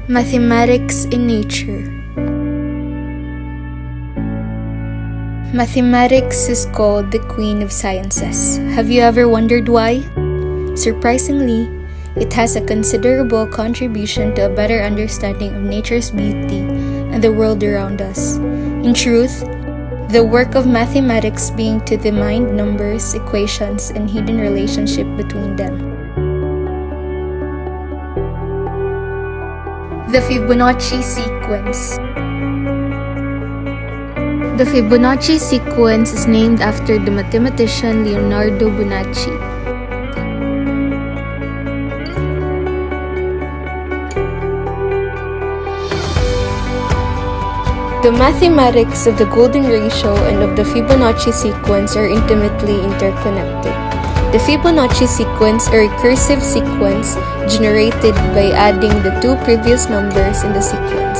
Mathematics in nature. Mathematics is called the queen of sciences. Have you ever wondered why? Surprisingly, it has a considerable contribution to a better understanding of nature's beauty and the world around us. In truth, the work of mathematics being to the mind numbers, equations, and hidden relationship between them. The Fibonacci sequence. The Fibonacci sequence is named after the mathematician Leonardo Fibonacci. The mathematics of the golden ratio and of the Fibonacci sequence are intimately interconnected. The Fibonacci sequence, a recursive sequence generated by adding the two previous numbers in the sequence.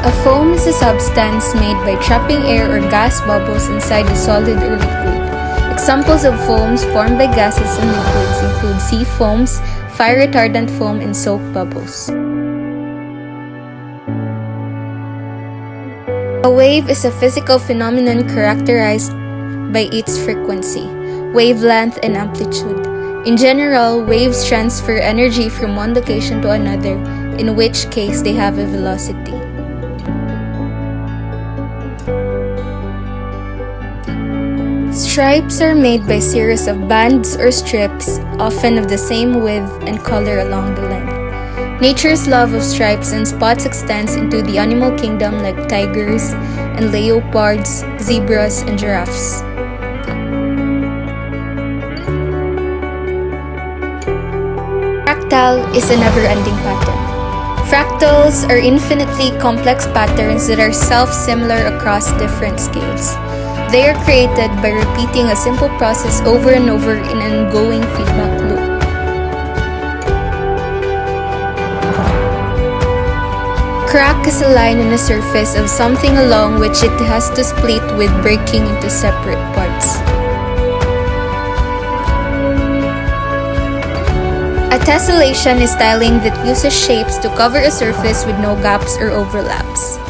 A foam is a substance made by trapping air or gas bubbles inside a solid or liquid. Examples of foams formed by gases and liquids include sea foams, fire retardant foam, and soap bubbles. A wave is a physical phenomenon characterized by its frequency, wavelength, and amplitude. In general, waves transfer energy from one location to another, in which case they have a velocity. Stripes are made by series of bands or strips, often of the same width and color along the length. Nature's love of stripes and spots extends into the animal kingdom like tigers and leopards, zebras, and giraffes. Fractal is a never-ending pattern. Fractals are infinitely complex patterns that are self-similar across different scales. They are created by repeating a simple process over and over in an ongoing feedback loop. Crack is a line on the surface of something along which it has to split with breaking into separate parts. A tessellation is tiling that uses shapes to cover a surface with no gaps or overlaps.